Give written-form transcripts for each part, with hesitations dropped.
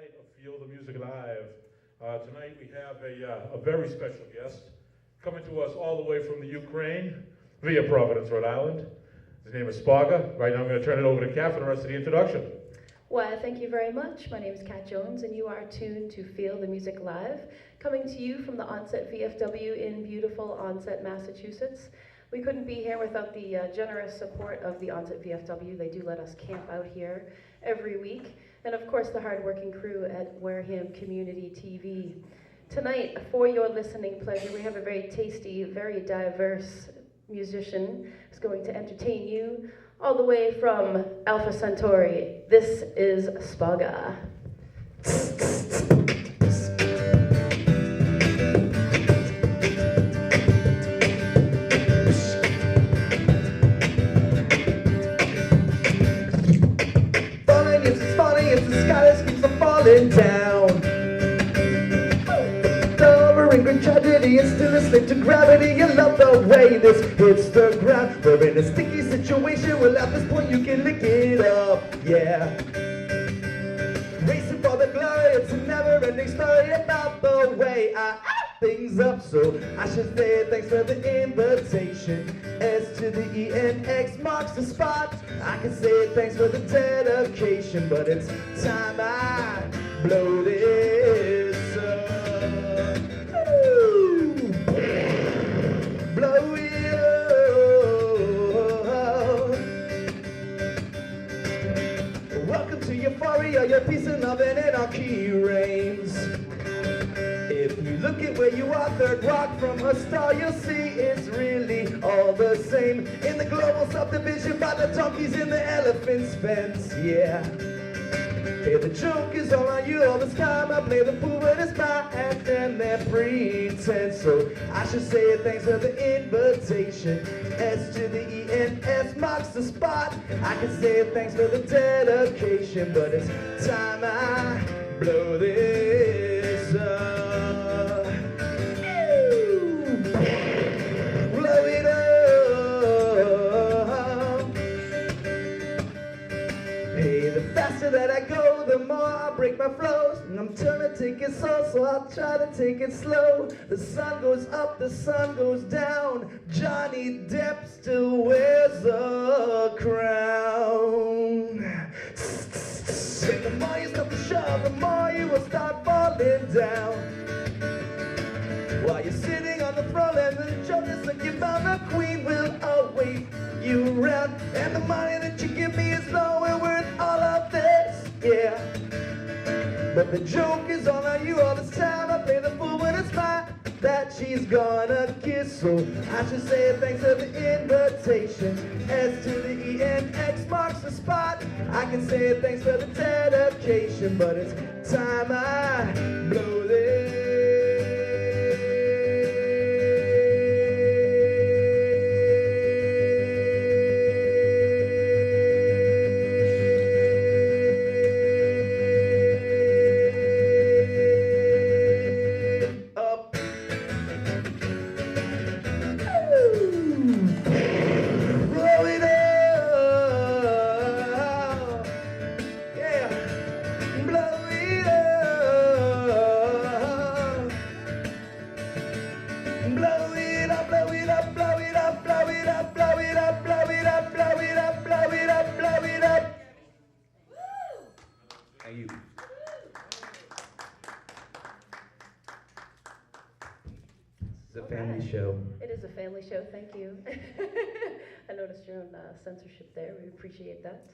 night of Feel the Music Live. Tonight we have a very special guest coming to us all the way from the Ukraine via Providence, Rhode Island. His name is Spogga. Right now I'm going to turn it over to Kat for the rest of the introduction. Well, thank you very much. My name is Kat Jones, and you are tuned to Feel the Music Live, coming to you from the Onset VFW in beautiful Onset, Massachusetts. We couldn't be here without the generous support of the Onset VFW. They do let us camp out here every week. And of course, the hardworking crew at Wareham Community TV. Tonight, for your listening pleasure, we have a very tasty, very diverse musician who's going to entertain you all the way from Alpha Centauri. This is Spogga. Down. Towering great tragedy and still a slave to gravity. You love the way this hits the ground. We're in a sticky situation. Well, at this point you can lick it up, yeah. Racing for the glory. It's a never-ending story about the way I add things up. So I should say thanks for the invitation. S to the E and X marks the spot. I can say thanks for the dedication, but it's time I blow this up. Ooh. Blow it up. Welcome to euphoria, your peace and love and anarchy reigns. If you look at where you are, third rock from a star, you'll see it's really all the same. In the global subdivision by the donkeys in the elephant's fence, yeah. Hey, the joke is all on you all this time. I play the fool, but it's my act and their pretense. So I should say thanks for the invitation. S to the E and S marks the spot. I can say thanks for the dedication, but it's time I blow this up. Blow it up. Hey, the faster that I go, the more I break my flows. I'm trying to take it slow, so I'll try to take it slow. The sun goes up, the sun goes down. Johnny Depp still wears a crown. And the more you stop the show, the more you will start falling down. While you're sitting on the throne and the joke is like you found a queen will await you around. And the money that you give me is nowhere worth all of this, yeah. But the joke is all on you all this time. I play the fool when it's mine that she's gonna kiss. So I should say thanks for the invitation. S to the E and X marks the spot. I can say thanks for the dedication, but it's time I blow this. It is a family show, thank you. I noticed your own censorship there, we appreciate that.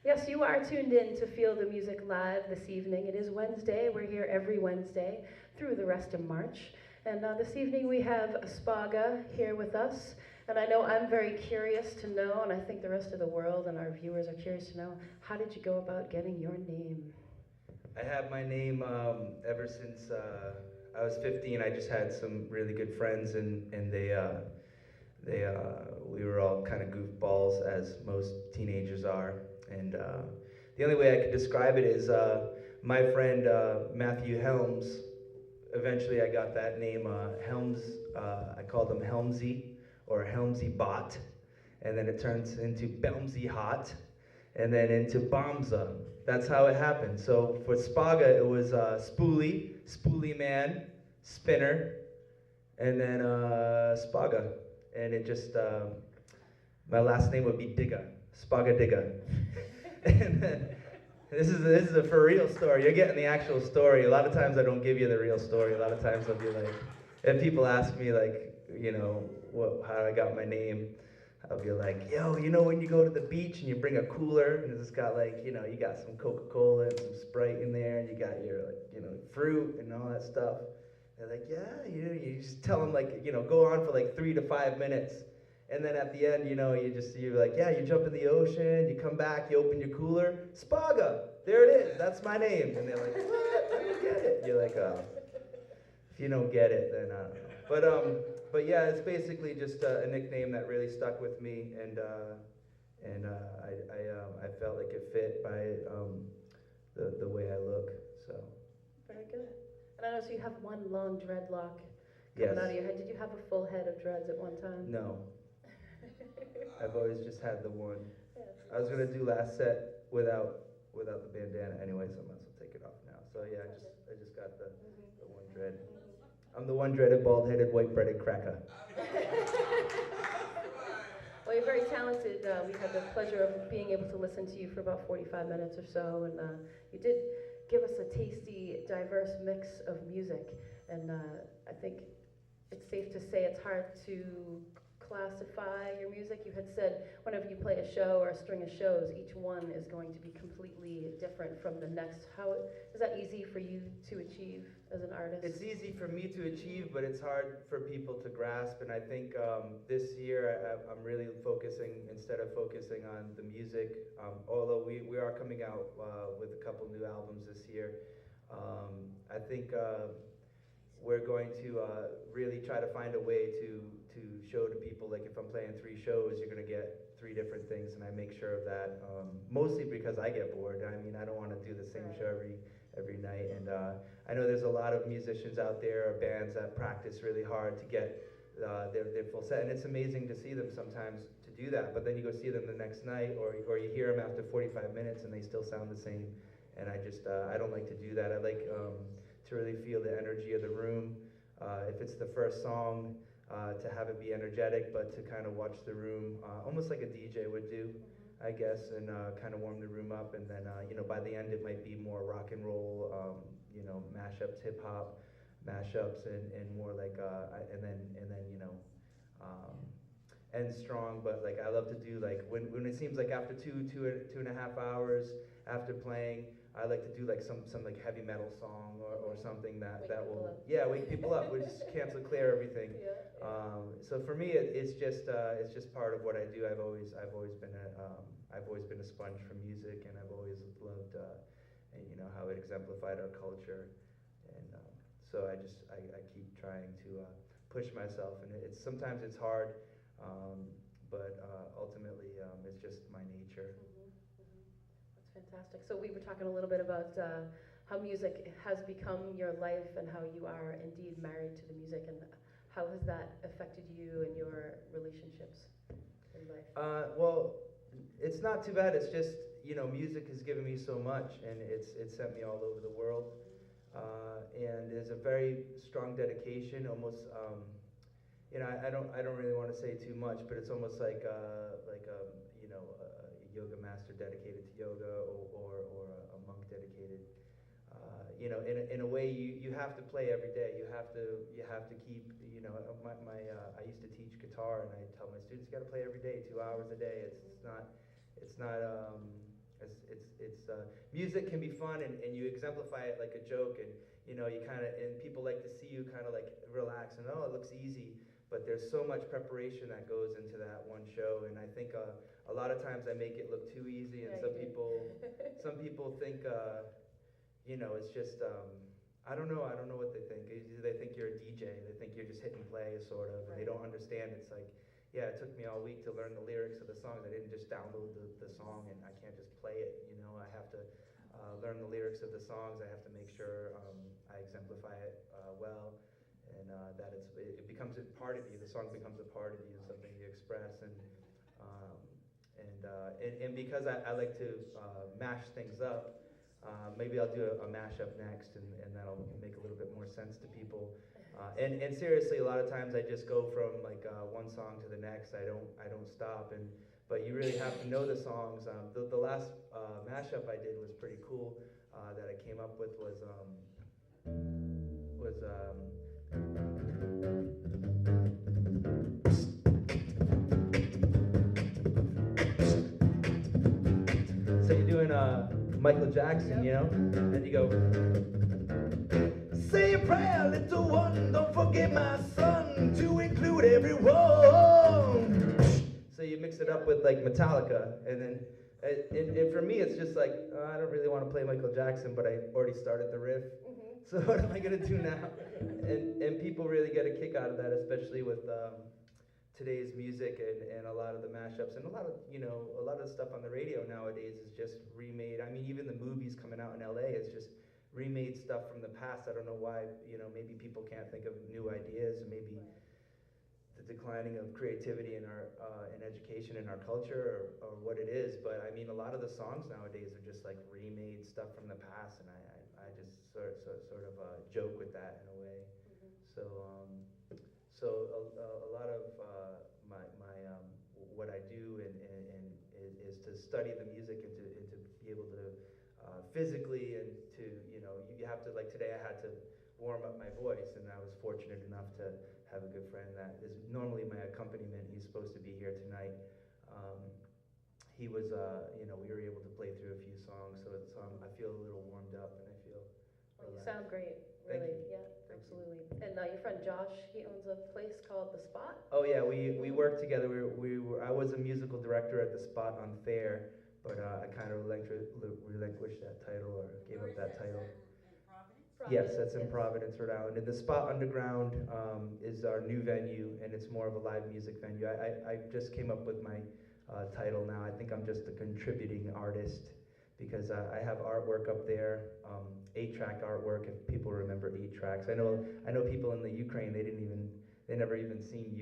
Yes, you are tuned in to Feel the Music Live this evening. It is Wednesday, we're here every Wednesday through the rest of March. And this evening we have Spogga here with us. And I know I'm very curious to know, and I think the rest of the world and our viewers are curious to know, how did you go about getting your name? I have my name ever since I was 15. I just had some really good friends, and we were all kind of goofballs, as most teenagers are. And the only way I could describe it is my friend Matthew Helms. Eventually, I got that name Helms. I called him Helmsy or Helmsy Bot, and then it turns into Belmsy Hot, and then into Bombza. that's how it happened. So for Spogga, it was Spoolie Man, Spinner, and then Spogga. And it just, my last name would be Digga, Spogga Digga. And then, this is a for real story. You're getting the actual story. A lot of times I don't give you the real story. A lot of times I'll be like, if people ask me like, you know, how I got my name, I'll be like, yo, you know when you go to the beach and you bring a cooler and it's got like, you know, you got some Coca-Cola and some Sprite in there and you got your like, you know, fruit and all that stuff. They're like, yeah, you just tell them like, you know, go on for like 3 to 5 minutes. And then at the end, you know, you're like, yeah, you jump in the ocean, you come back, you open your cooler, Spogga, there it is, that's my name. And they're like, what? I don't get it. You're like, oh, if you don't get it, then I don't know. But yeah, it's basically just a nickname that really stuck with me, and I felt like it fit by the way I look. So. Very good. And I know, so you have one long dreadlock Yes. coming out of your head. Did you have a full head of dreads at one time? No. I've always just had the one. Yeah. I was gonna do last set without the bandana anyway, so I might as well take it off now. So yeah, I just got the one dread. I'm the one dreaded, bald-headed, white-breaded cracker. Well, you're very talented. We had the pleasure of being able to listen to you for about 45 minutes or so, and you did give us a tasty, diverse mix of music. And I think it's safe to say it's hard to classify your music. You had said whenever you play a show or a string of shows, each one is going to be completely different from the next. How is that easy for you to achieve as an artist? It's easy for me to achieve, but it's hard for people to grasp. And I think this year I'm really focusing, instead of focusing on the music, although we are coming out with a couple new albums this year, I think we're going to really try to find a way to show to people, like if I'm playing 3 shows, you're going to get 3 different things, and I make sure of that, mostly because I get bored. I mean, I don't want to do the same show every night, and I know there's a lot of musicians out there, or bands that practice really hard to get their full set, and it's amazing to see them sometimes to do that, but then you go see them the next night, or you hear them after 45 minutes and they still sound the same, and I don't like to do that. I like to really feel the energy of the room. If it's the first song, to have it be energetic, but to kind of watch the room, almost like a DJ would do, I guess, and kind of warm the room up. And then, you know, by the end, it might be more rock and roll, you know, mashups, hip hop mashups, and more like, and then, you know, end strong. But like, I love to do like when it seems like after two and a half hours after playing, I like to do like some like heavy metal song or something that will wake people up. We just cancel, clear everything. So for me, it's just part of what I do. I've always been a sponge for music, and I've always loved and you know how it exemplified our culture, and so I keep trying to push myself, and sometimes it's hard, but ultimately it's just my nature. Fantastic. So we were talking a little bit about how music has become your life and how you are indeed married to the music, and how has that affected you and your relationships in life? Well, it's not too bad. It's just, you know, music has given me so much, and it's sent me all over the world, and there's a very strong dedication, almost. You know, I don't really want to say too much, but it's almost like you know, a yoga master dedicated to yoga, or a monk dedicated. You know, in a way, you have to play every day. You have to keep. You know, I used to teach guitar, and I tell my students, you got to play every day, 2 hours a day. Music can be fun, and you exemplify it like a joke, and you know, and people like to see you kind of like relax, and oh, it looks easy. But there's so much preparation that goes into that one show, and I think a lot of times I make it look too easy, and some people think, you know, it's just, I don't know what they think. They think you're a DJ, they think you're just hit and play, sort of, and they don't understand. It's like, yeah, it took me all week to learn the lyrics of the songs. I didn't just download the song, and I can't just play it, you know. I have to learn the lyrics of the songs. I have to make sure I exemplify it well, and that it becomes a part of you. The song becomes a part of you, something you express, and And because I like to mash things up, maybe I'll do a mashup next, and that'll make a little bit more sense to people. And seriously, a lot of times I just go from like one song to the next. I don't stop. But you really have to know the songs. The last mashup I did was pretty cool. That I came up with was so you're doing Michael Jackson, you know, and you go. Say a prayer, little one, don't forget my son, to include everyone. So you mix it up with like Metallica, and then, and for me it's just like, I don't really want to play Michael Jackson, but I already started the riff, so what am I gonna do now? And people really get a kick out of that, especially with today's music and a lot of the mashups, and a lot of the stuff on the radio nowadays is just remade. I mean, even the movies coming out in LA is just remade stuff from the past. I don't know why, maybe people can't think of new ideas, maybe the declining of creativity in our in education in our culture, or what it is. But I mean, a lot of the songs nowadays are just like remade stuff from the past, and I just sort of joke with that in a way. So a lot of my what I do and is to study the music and to be able to physically, and to you have to, like today I had to warm up my voice, and I was fortunate enough to have a good friend that is normally my accompaniment. He's supposed to be here tonight. He was we were able to play through a few songs, so I feel a little warmed up, and I feel Well, you relaxed. sound great, Thank really. you. Yeah, absolutely. And your friend Josh, he owns a place called The Spot. Oh yeah, we worked together. I was a musical director at the Spot on Fair, but I kind of relinquished that title, or gave up that title. Yes, that's in Providence, Rhode Island. And the Spot Underground is our new venue, and it's more of a live music venue. I just came up with my title now. I think I'm just a contributing artist, because I have artwork up there, 8-track artwork. If people remember 8 tracks, I know people in the Ukraine, they never even seen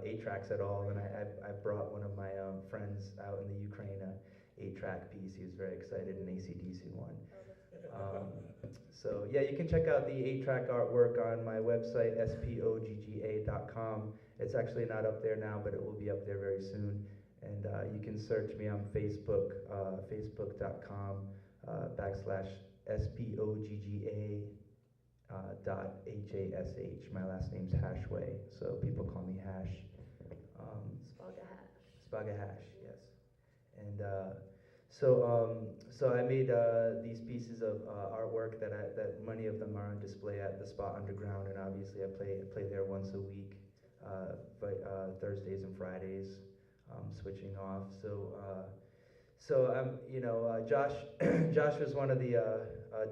8 tracks at all. And I brought one of my friends out in the Ukraine a 8-track piece. He was very excited, an AC/DC one. So yeah, you can check out the 8-track artwork on my website, spogga.com. It's actually not up there now, but it will be up there very soon. And you can search me on Facebook, facebook.com /spogga.hash. My last name's Hashway, so people call me Hash. Spogga Hash. Spogga Hash, yes. And so I made these pieces of artwork that many of them are on display at the Spot Underground, and obviously I play there once a week, Thursdays and Fridays, switching off. So Josh was one of the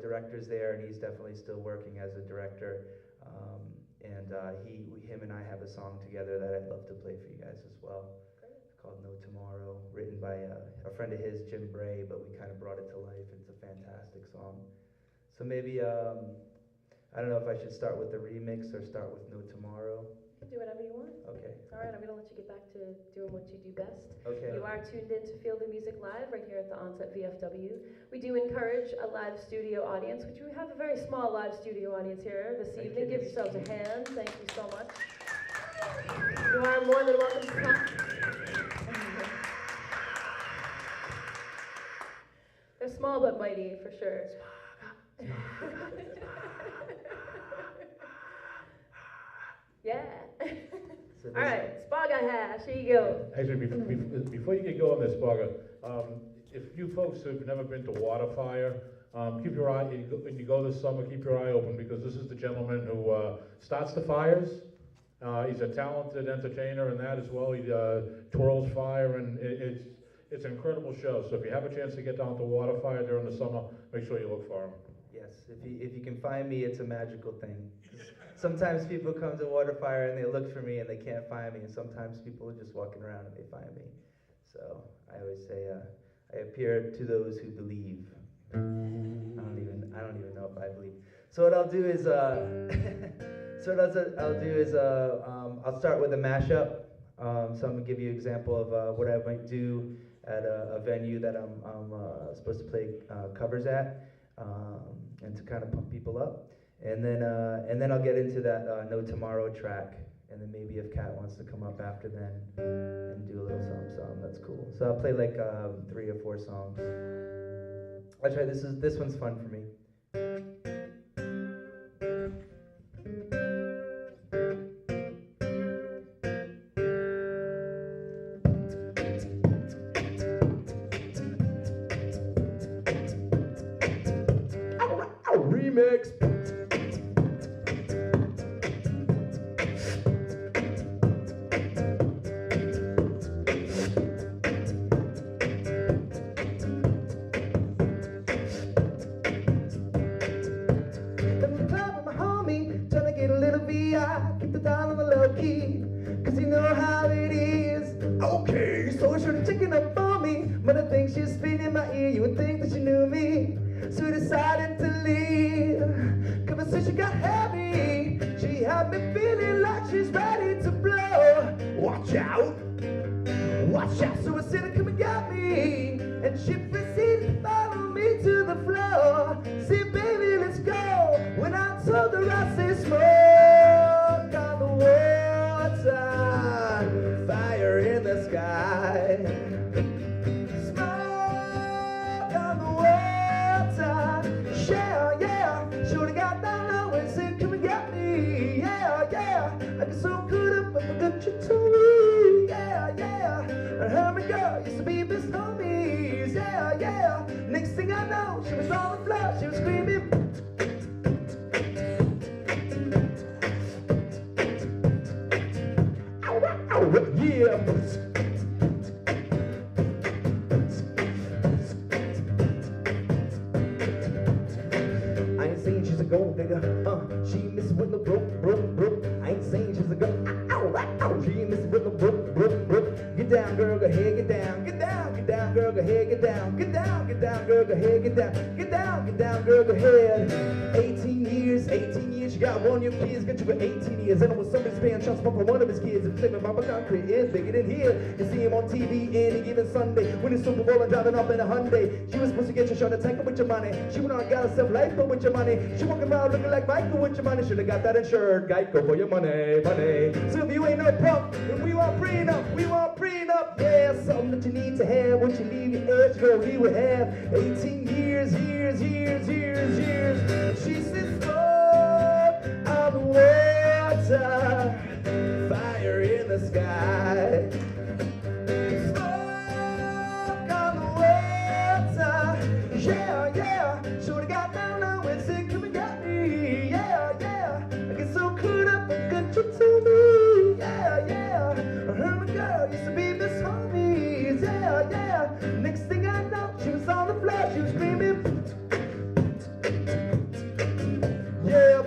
directors there, and he's definitely still working as a director. And him and I have a song together that I'd love to play for you guys as well. It's called No Tomorrow, written by a friend of his, Jim Bray, but we kind of brought it to life. It's a fantastic song. So maybe, I don't know if I should start with the remix or start with No Tomorrow. You can do whatever you want. Okay. All right, I'm going to let you get back to doing what you do best. Okay. You are tuned in to Feel the Music Live right here at the Onset VFW. We do encourage a live studio audience, which we have a very small live studio audience here this evening. Give yourselves a hand. Thank you so much. You are more than welcome to come. They're small but mighty, for sure. Yeah. So All right, Spogga Hash, here you go. Actually, before you get going there, Spogga, if you folks have never been to Waterfire, keep your eye, when you go this summer, keep your eye open, because this is the gentleman who starts the fires. He's a talented entertainer in that as well. He twirls fire, and it's an incredible show. So if you have a chance to get down to Waterfire during the summer, make sure you look for him. Yes, if you can find me, it's a magical thing. Sometimes people come to Waterfire and they look for me and they can't find me, and sometimes people are just walking around and they find me. So I always say, I appear to those who believe. I don't even know if I believe. So what I'll do is, I'll start with a mashup. So I'm gonna give you an example of what I might do at a venue that I'm supposed to play covers at, and to kind of pump people up. And then I'll get into that No Tomorrow track, and then maybe if Kat wants to come up after then and do a little something, that's cool. So I'll play like 3 or 4 songs. I'll try. This one's fun for me. Remix. Keep the dial on the low key, cause you know how it is. Okay, so she should've taken up on me, but I think she's spinning in my ear. You would think that she knew me, so we decided to leave. Conversation got heavy, she had me feeling like she's ready to blow. Watch out, watch out. So I said, come and get me, and she proceeded to follow me to the floor. See, baby, let's go. When I told her, I said, smoke on the water, fire in the sky. Smoke on the water, yeah, yeah. Should've got down low and said, come and get me, yeah, yeah. I get so good up, I forgot you to me, yeah, yeah. And her and girl used to be best homies, yeah, yeah. Next thing I know, she was on the floor, she was screaming. Yeah. I ain't saying she's a gold digger, she ain't messing with no broke. I ain't saying she's a gold, she ain't messing with no broke. Get down, girl, go ahead, get down, girl, go ahead, get down, girl, go ahead, get down, girl, go ahead. 18 years, you got 1 of your kids, get you for 18 years. And when somebody's paying child support for one of his kids, and flipping Mama Concrete is bigger than here. You see him on TV any given Sunday, winning Super Bowl and driving up in a Hyundai. She was supposed to get your shot and tanker with your money. She went on and got herself life with your money. She walking around looking like Michael with your money. Should've got that insured, Geico for your money. So if you ain't no punk, then we want prenup, yeah. Something that you need to have when you leave your edge, girl, we would have 18 years. She says, smoke on the water, fire in the sky. Smoke on the water, yeah, yeah. Should've got down low and said, come and get me, yeah, yeah. I get so caught up and got you to me, yeah, yeah. Her and girl used to be best homies, yeah, yeah. Next thing I know, she was on the floor, she was screaming. Yeah.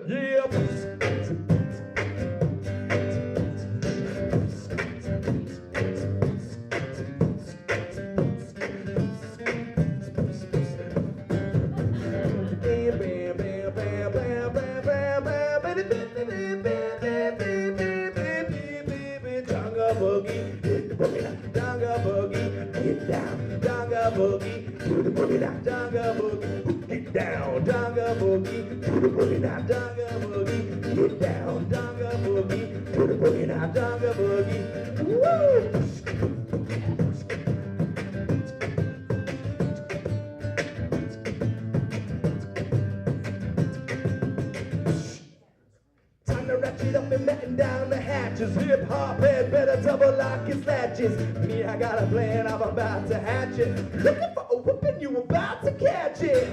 Yeah. Donga boogie, get down. Donga boogie, do the boogie down. Donga boogie, get down. Donga boogie, do the boogie down. Donga boogie, get down. Donga boogie, do the boogie down. Donga boogie, woo! Ratchet up and batten down the hatches. Hip hop head better double lock his latches. Me, I got a plan, I'm about to hatch it. Looking for a whooping, you about to catch it.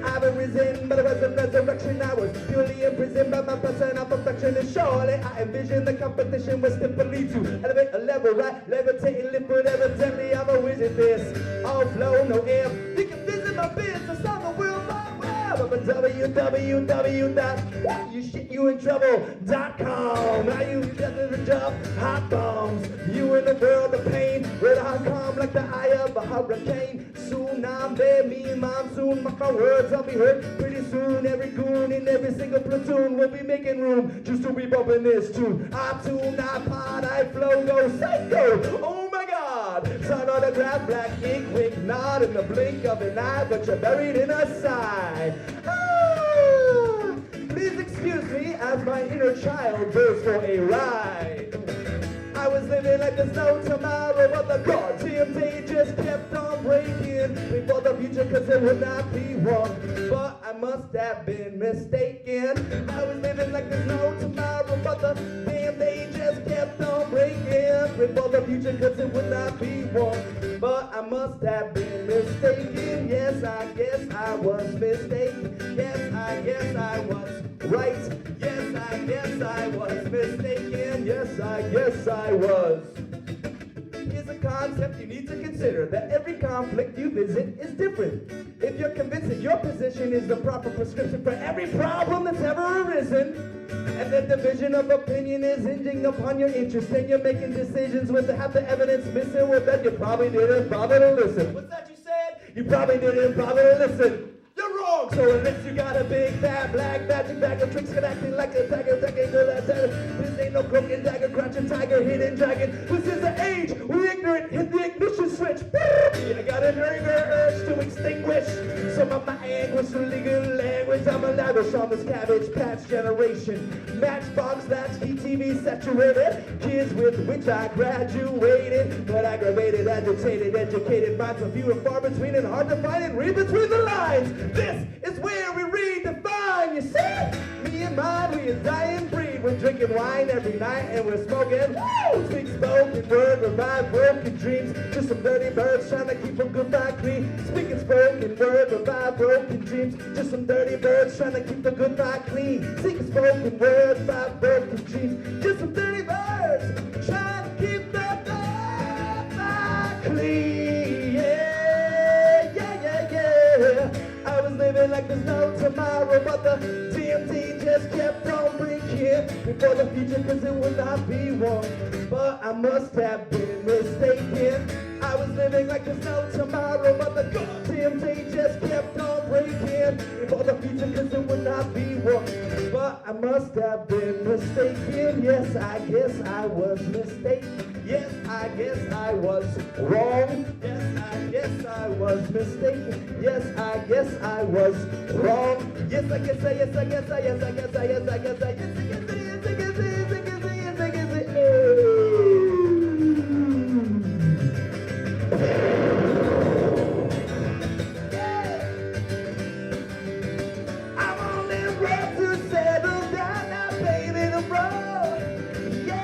I've been risen, but it was a resurrection. I was purely imprisoned by my personal perfection. And surely I envisioned the competition was simply to elevate a level, right? Levitating, liquid, evidently I'm a wizard. This all flow, no air. You can visit my business on the World Wide Web. I'm a www.youshityoutrouble.com. Now you got the job, hot bombs. You in the world of pain, red hot calm like the eye of a hurricane. Tsunami, play me and monsoon, mark my words, I'll be heard pretty soon. Every goon in every single platoon will be making room just to be bumping this tune. I tune, I pod, I flow, go psycho. Oh my God, sign autograph, black ink, wink, nod in the blink of an eye, but you're buried in a sigh. Ah, please excuse me as my inner child goes for a ride. I was living like there's no tomorrow, but the goddamn day just kept on breaking. Before the future, cause it would not be one, but I must have been mistaken. I was living like there's no tomorrow, but the damn day just kept on breaking. Before the future, cause it would not be one, but I must have been mistaken. Yes, I guess I was mistaken. Yes, I guess I was right. Yes, I guess I was mistaken. Yes, I guess I was. Here's a concept you need to consider, that every conflict you visit is different. If you're convinced that your position is the proper prescription for every problem that's ever arisen, and that division of opinion is hinging upon your interest, and you're making decisions with half the evidence missing, well then you probably didn't bother to listen. What's that you said? You probably didn't bother to listen. You're wrong, so unless you got a big fat black magic bag of tricks and acting like a tiger, this ain't no cloaking dagger, crouching tiger, hidden dragon. This is the age we ignorant hit the ignition switch. I got an urge to extinguish some of my anguish from legal language. I'm a lavish on this cabbage patch generation. Matchbox, latchkey, TV saturated. Kids with which I graduated, but aggravated, agitated, educated minds are few and far between and hard to find and read between the lines. This is where we redefine, you see? Me and mine, we a dying breed. We're drinking wine every night and we're smoking. Woo! Speak spoken word, revive broken dreams. Just some dirty birds trying to keep them good fight clean. Speaking spoken word, revive broken dreams. Just some dirty birds trying to keep the good fight clean. Speaking spoken word, revive broken dreams. Just some dirty birds trying to keep the good fight clean. Yeah, yeah, yeah, yeah. I was living like there's no tomorrow, but the DMT just kept on breaking before the future, cause it would not be one, but I must have been mistaken. I was living like there's no tomorrow, but the DMT just kept on breaking before the future, cause it would not be one, but I must have been mistaken. Yes, I guess I was mistaken. Yes, I guess I was wrong. Yes, I guess I was mistaken. Yes, I guess I was wrong. Yes, I guess I, yes, I guess I, yes, I guess I, yes, I guess I, yes, I guess I, yes, I guess I, yes, I guess I, yes, I guess I'm on the road to settle down now, baby, the road. Yeah.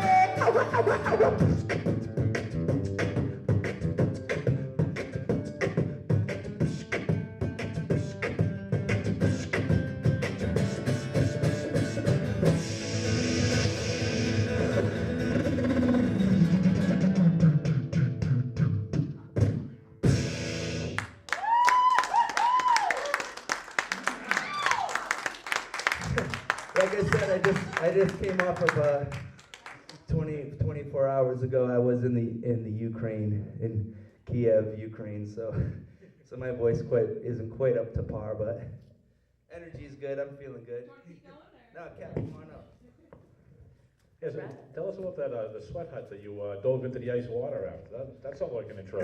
Like I said, I just came off of 24 hours ago. I was in the Ukraine, in Kiev, Ukraine. So my voice isn't quite up to par, but energy is good. I'm feeling good. No, Cap, come on up. Yes, tell us about that the sweat hut that you dove into the ice water after. That sounds like an intro.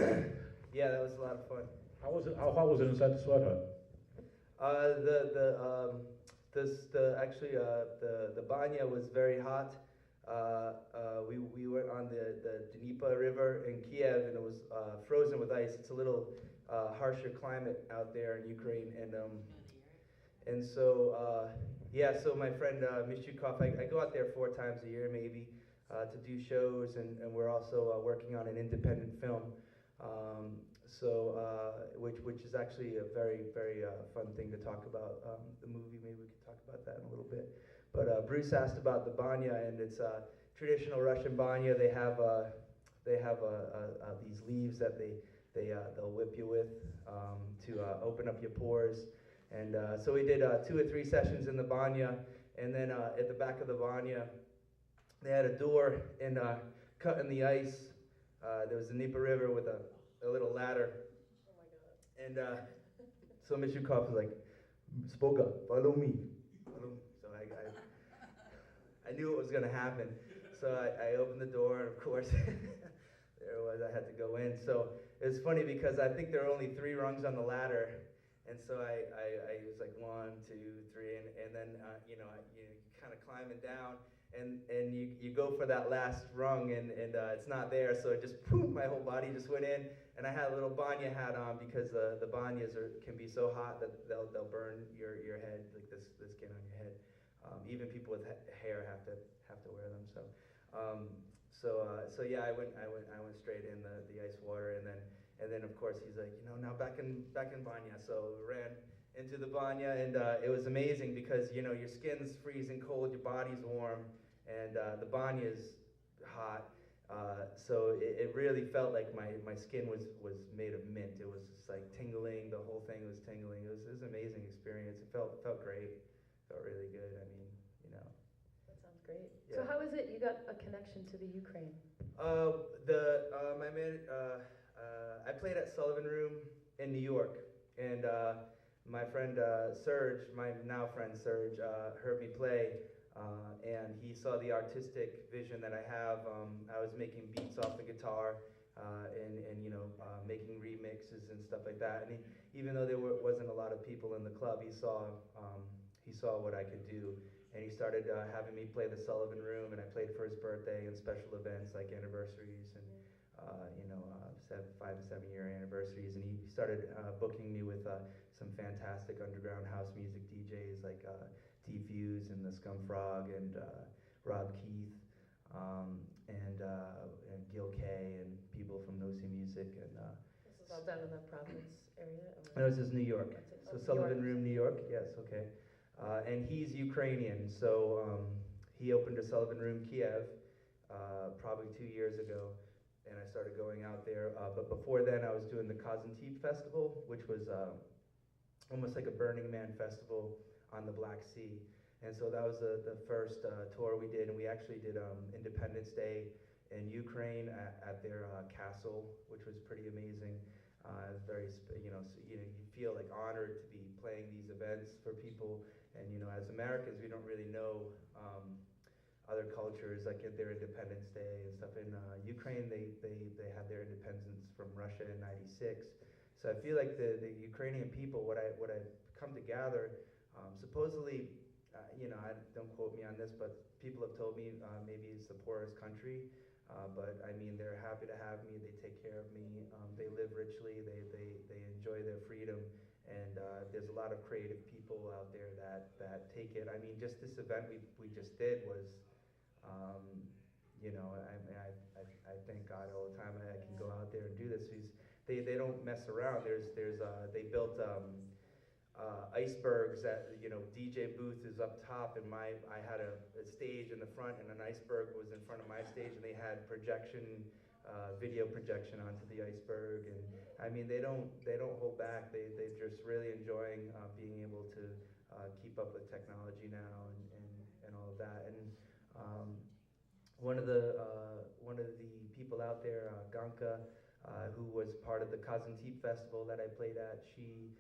Yeah, that was a lot of fun. How was it? How hot was it inside the sweat hut? The banya was very hot. We went on the Dnieper River in Kiev, and it was frozen with ice. It's a little harsher climate out there in Ukraine, and so so my friend Mishukov, I go out there 4 times a year maybe to do shows, and we're also working on an independent film. Which is actually a very, very fun thing to talk about. The movie, maybe we could talk about that in a little bit. But Bruce asked about the banya, and it's traditional Russian banya. They have these leaves that they'll whip you with to open up your pores. And so we did 2 or 3 sessions in the banya, and then at the back of the banya, they had a door and cut in the ice. There was the Dnieper River with a little ladder. Oh my God. And So Mishukov was like, Spogga, follow me. Follow me. So I knew it was going to happen. So I opened the door, and of course, there it was. I had to go in. So it was funny because I think there were only 3 rungs on the ladder. And so I was like 1, 2, 3, and then you kind of climbing down, and you go for that last rung, and it's not there, so it just poof, my whole body just went in, and I had a little banya hat on because the banyas can be so hot that they'll burn your head, like this skin on your head. Even people with hair have to wear them. So yeah, I went straight in the ice water, and then of course he's like, now back in banya. So ran into the banya, and it was amazing because your skin's freezing cold, your body's warm, and the banya's hot. So it really felt like my skin was made of mint. It was just like tingling. The whole thing was tingling. It was an amazing experience. It felt great. Felt really good. I mean, That sounds great. Yeah. So how is it you got a connection to the Ukraine? I played at Sullivan Room in New York, and my friend Serge, my now friend Serge, heard me play, and he saw the artistic vision that I have. I was making beats off the guitar, and making remixes and stuff like that. And even though there wasn't a lot of people in the club, he saw what I could do. And he started having me play the Sullivan Room, and I played for his birthday and special events like anniversaries and 5 and 7 year anniversaries. And he started booking me with some fantastic underground house music DJs like D-Fuse and the Scum Frog and Rob Keith and Gil Kay and people from No See Music. And This is all done in the Providence area? no, this is New York. That's it. So Oh, Sullivan New York. Room, New York. Yes, okay. And he's Ukrainian, so he opened a Sullivan Room Kiev probably 2 years ago, and I started going out there. But before then, I was doing the Kazantip Festival, which was almost like a Burning Man festival on the Black Sea. And so that was the first tour we did, and we actually did Independence Day in Ukraine at their castle, which was pretty amazing. It's very, you feel like honored to be playing these events for people, and as Americans, we don't really know other cultures like their Independence Day and stuff. In Ukraine, they had their independence from Russia in '96. So I feel like the Ukrainian people, what I've come to gather, supposedly, don't quote me on this, but people have told me maybe it's the poorest country. But I mean, they're happy to have me. They take care of me. They live richly. They enjoy their freedom. And there's a lot of creative people out there that take it. I mean, just this event we just did was, I thank God all the time I can go out there and do this. They don't mess around. They built icebergs that DJ booth is up top, and I had a stage in the front, and an iceberg was in front of my stage, and they had video projection onto the iceberg. And I mean, they don't hold back. They're just really enjoying being able to keep up with technology now and all of that. And one of the people out there, Ganka, who was part of the Kazantip Festival that I played at, she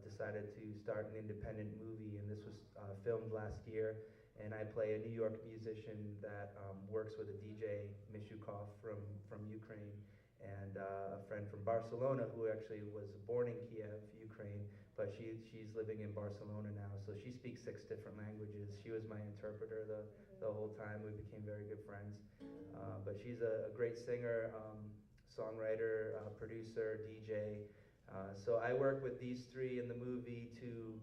decided to start an independent movie, and this was filmed last year. And I play a New York musician that works with a DJ, Mishukov from Ukraine, and a friend from Barcelona who actually was born in Kiev, Ukraine, but she's living in Barcelona now. So she speaks 6 different languages. She was my interpreter the whole time. We became very good friends. But she's a great singer, songwriter, producer, DJ. So I work with these 3 in the movie to,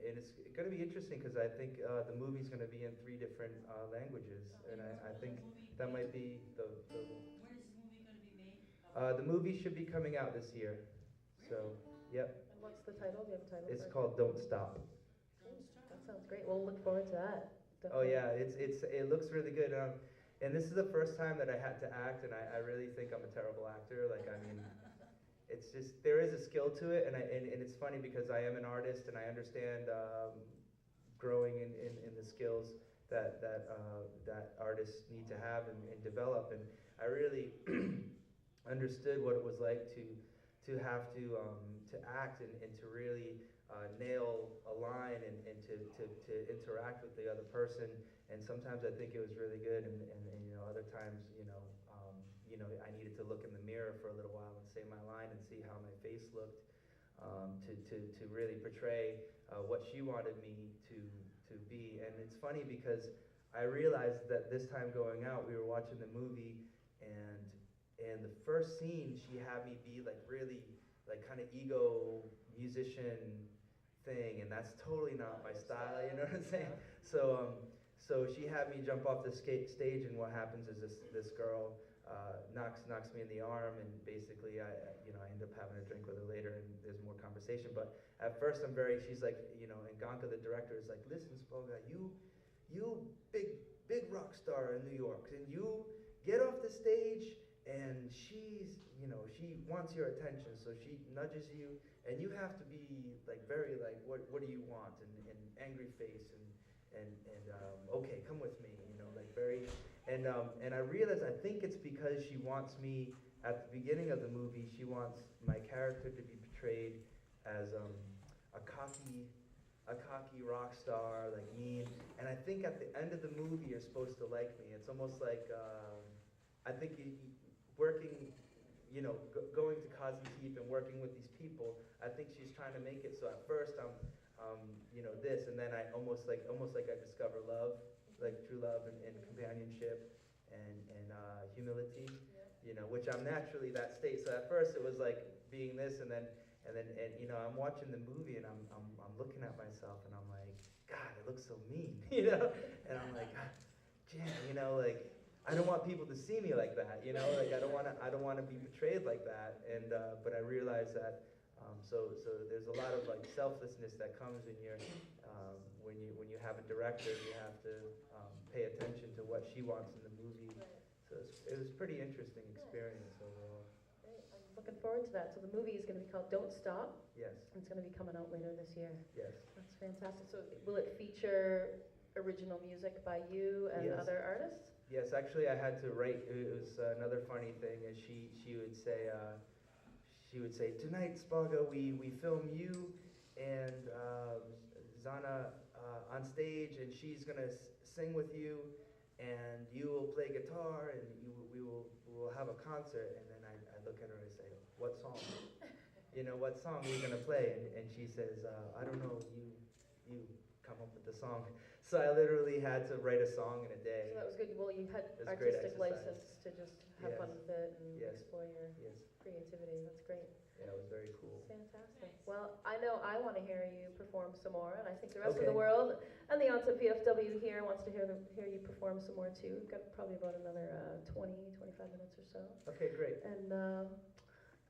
and it's going to be interesting because I think the movie's going to be in 3 different languages, and I think that might be the When is this movie going to be made? the movie should be coming out this year. So, yep, And what's the title? Do you have a title? it's for it? called Don't Stop. That sounds great. We'll look forward to that. Oh Definitely. yeah, it looks really good. And this is the first time that I had to act, and I really think I'm a terrible actor. Like, I mean, it's just, there is a skill to it, and it's funny because I am an artist, and I understand growing in the skills that artists need to have and develop. And I really understood what it was like to have to act and to really nail a line and to interact with the other person. And sometimes I think it was really good, and you know, other times, you know, I needed to look in the mirror for a little while and say my line and see how my face looked, to really portray what she wanted me to be. And it's funny because I realized that this time going out, we were watching the movie, and the first scene, she had me be like really like kind of ego musician thing, and that's totally not my style, you know what I'm saying? So she had me jump off the stage, and what happens is this girl knocks me in the arm, and basically I end up having a drink with her later, and there's more conversation. But at first she's like, you know, and Gonka, the director, is like, listen, Spogga, you big rock star in New York, and you get off the stage, and she's, you know, she wants your attention, so she nudges you, and you have to be like very like, what do you want, and angry face, and okay, come with me, you know, like very, and I realized, I think it's because she wants me, at the beginning of the movie, she wants my character to be portrayed as a cocky rock star, like mean, and I think at the end of the movie you're supposed to like me. It's almost like, I think working, you know, going to Kazantip and working with these people, I think she's trying to make it so at first I'm, you know, this, and then I almost like I discover love, like true love and companionship and humility, you know, which I'm naturally that state. So at first it was like being this, and you know, I'm watching the movie, and I'm looking at myself, and I'm like, God, I look so mean, you know, and I'm like, Jan, you know, like, I don't want people to see me like that, you know, like I don't want to be portrayed like that, and but I realized that so there's a lot of like selflessness that comes when when you have a director, you have to pay attention to what she wants in the movie. So it was a pretty interesting experience overall. Great. I'm looking forward to that. So the movie is going to be called Don't Stop. Yes. It's going to be coming out later this year. Yes. That's fantastic. So will it feature original music by you and Yes. other artists? Yes, actually I had to write, it was another funny thing, is she would say, tonight, Spogga, we film you and Zana on stage, and she's gonna sing with you, and you will play guitar, and we will have a concert. And then I look at her and I say, what song? You know, what song are we gonna play? And she says, I don't know, you come up with the song. So I literally had to write a song in a day. So that was good. Well, you had It was a great artistic exercise. license to just have Yes. fun with it and Yes. explore your Yes. creativity. That's great. Yeah, it was very cool. Fantastic. Well, I know I want to hear you perform some more, and I think the rest of Okay. the world and the Onset VFW here wants to hear you perform some more too. We've got probably about another 25 minutes or so. Okay, great. And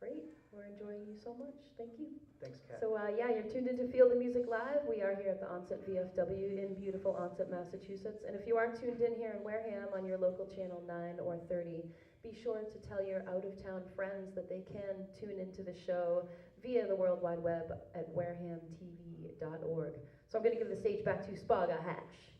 great. We're enjoying you so much. Thank you. Thanks, Kat. So yeah, you're tuned into Feel the Music Live. We are here at the Onset VFW in beautiful Onset, Massachusetts. And if you are tuned in here in Wareham on your local channel 9 or 30, be sure to tell your out-of-town friends that they can tune into the show via the World Wide Web at warehamtv.org. So I'm going to give the stage back to Spogga Hatch.